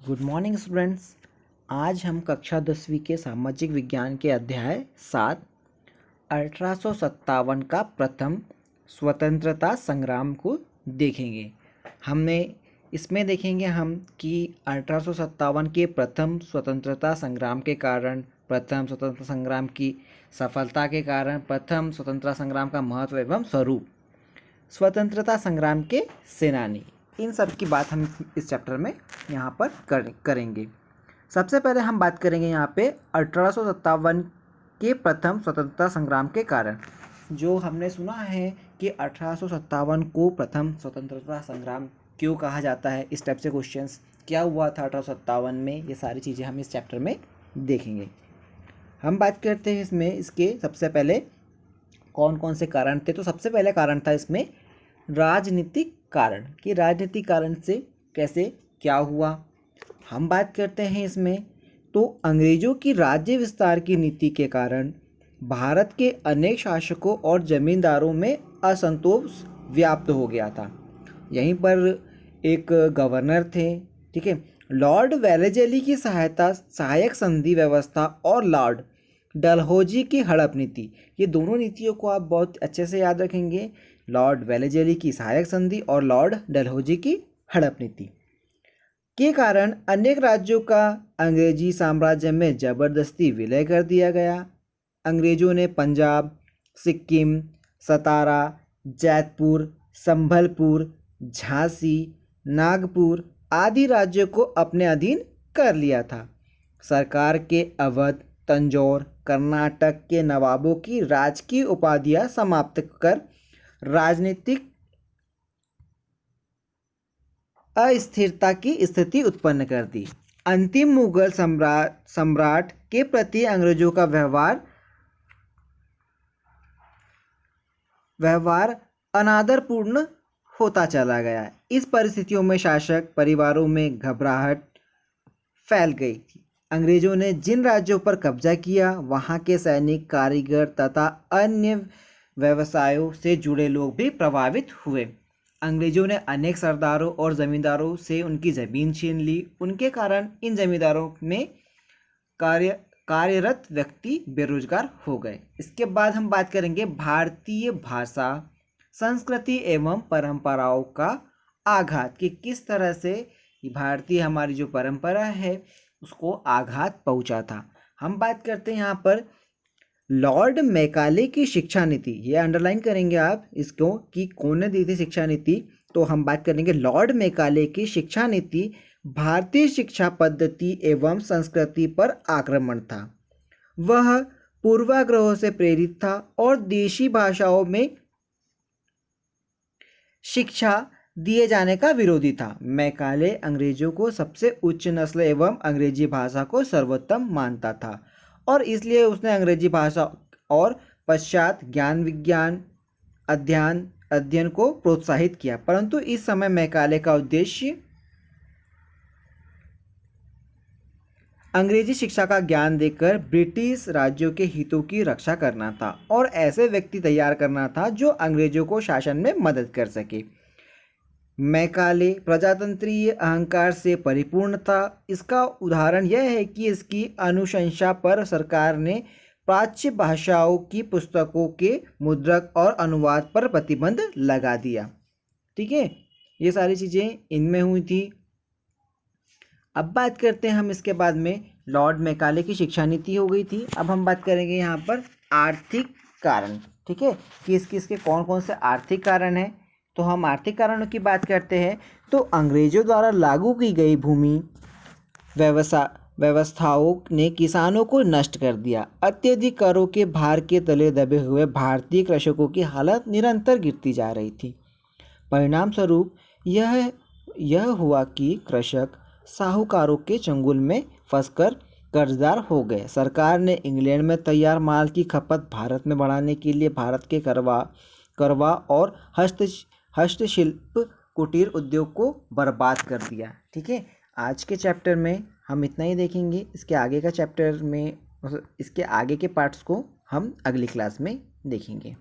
Good morning students. आज हम कक्षा 10वीं के सामाजिक विज्ञान के अध्याय 7 1857 का प्रथम स्वतंत्रता संग्राम को देखेंगे। हमने इसमें देखेंगे हम कि 1857 के प्रथम स्वतंत्रता संग्राम के कारण, प्रथम स्वतंत्रता संग्राम की सफलता के कारण, प्रथम स्वतंत्रता संग्राम का महत्व एवं स्वरूप, स्वतंत्रता संग्राम के सेनानी, इन सब की बात हम इस चैप्टर में यहाँ पर करेंगे। सबसे पहले हम बात करेंगे यहाँ पे 1857 के प्रथम स्वतंत्रता संग्राम के कारण। जो हमने सुना है कि 1857 को प्रथम स्वतंत्रता संग्राम क्यों कहा जाता है, इस टाइप से क्वेश्चंस, क्या हुआ था 1857 में, ये सारी चीज़ें हम इस चैप्टर में देखेंगे। हम बात करते हैं इसमें इसके सबसे पहले कौन कौन से कारण थे। तो सबसे पहले कारण था इसमें राजनीतिक कारण, कि राजनीतिक कारण से कैसे क्या हुआ। हम बात करते हैं इसमें तो अंग्रेजों की राज्य विस्तार की नीति के कारण भारत के अनेक शासकों और जमींदारों में असंतोष व्याप्त हो गया था। यहीं पर एक गवर्नर थे, ठीक है, लॉर्ड वेलेजली की सहायक संधि व्यवस्था और लॉर्ड डलहौजी की हड़प नीति, ये दोनों नीतियों को आप बहुत अच्छे से याद रखेंगे। लॉर्ड वेलेजली की सहायक संधि और लॉर्ड डलहौजी की हड़प नीति के कारण अनेक राज्यों का अंग्रेजी साम्राज्य में जबरदस्ती विलय कर दिया गया। अंग्रेजों ने पंजाब, सिक्किम, सतारा, जैतपुर, संभलपुर, झांसी, नागपुर आदि राज्यों को अपने अधीन कर लिया था। सरकार के अवध, तंजौर, कर्नाटक के नवाबों की राजकीय उपाधियां समाप्त कर राजनीतिक अस्थिरता की स्थिति उत्पन्न कर दी। अंतिम मुगल सम्राट के प्रति अंग्रेजों का व्यवहार अनादरपूर्ण होता चला गया। इस परिस्थितियों में शासक परिवारों में घबराहट फैल गई थी। अंग्रेजों ने जिन राज्यों पर कब्जा किया वहां के सैनिक, कारीगर तथा अन्य व्यवसायों से जुड़े लोग भी प्रभावित हुए। अंग्रेजों ने अनेक सरदारों और जमींदारों से उनकी ज़मीन छीन ली। उनके कारण इन जमींदारों में कार्यरत व्यक्ति बेरोजगार हो गए। इसके बाद हम बात करेंगे भारतीय भाषा, संस्कृति एवं परंपराओं का आघात, कि किस तरह से भारतीय हमारी जो परंपरा है उसको आघात पहुंचा था। हम बात करते हैं यहाँ पर लॉर्ड मैकाले की शिक्षा नीति, ये अंडरलाइन करेंगे आप इसको कि कौन ने दी थी शिक्षा नीति। तो हम बात करेंगे लॉर्ड मैकाले की शिक्षा नीति भारतीय शिक्षा पद्धति एवं संस्कृति पर आक्रमण था। वह पूर्वाग्रहों से प्रेरित था और देशी भाषाओं में शिक्षा दिए जाने का विरोधी था। मैकाले अंग्रेजों को सबसे उच्च नस्ल एवं अंग्रेजी भाषा को सर्वोत्तम मानता था और इसलिए उसने अंग्रेजी भाषा और पश्चात ज्ञान विज्ञान अध्ययन को प्रोत्साहित किया। परंतु इस समय मैकाले का उद्देश्य अंग्रेजी शिक्षा का ज्ञान देकर ब्रिटिश राज्यों के हितों की रक्षा करना था और ऐसे व्यक्ति तैयार करना था जो अंग्रेजों को शासन में मदद कर सके। मैकाले प्रजातंत्रीय अहंकार से परिपूर्ण था। इसका उदाहरण यह है कि इसकी अनुशंसा पर सरकार ने प्राच्य भाषाओं की पुस्तकों के मुद्रक और अनुवाद पर प्रतिबंध लगा दिया। ठीक है, ये सारी चीज़ें इनमें हुई थी। अब बात करते हैं हम इसके बाद में, लॉर्ड मैकाले की शिक्षा नीति हो गई थी। अब हम बात करेंगे यहाँ पर आर्थिक कारण, ठीक है, कि इसके कौन कौन से आर्थिक कारण हैं। तो हम आर्थिक कारणों की बात करते हैं तो अंग्रेजों द्वारा लागू की गई भूमि व्यवस्थाओं ने किसानों को नष्ट कर दिया। अत्यधिक करों के भार के तले दबे हुए भारतीय कृषकों की हालत निरंतर गिरती जा रही थी। परिणाम स्वरूप यह हुआ कि कृषक साहूकारों के चंगुल में फंसकर कर्जदार हो गए। सरकार ने इंग्लैंड में तैयार माल की खपत भारत में बढ़ाने के लिए भारत के करवा और हस्तशिल्प कुटीर उद्योग को बर्बाद कर दिया। ठीक है, आज के चैप्टर में हम इतना ही देखेंगे। इसके आगे का चैप्टर में, इसके आगे के पार्ट्स को हम अगली क्लास में देखेंगे।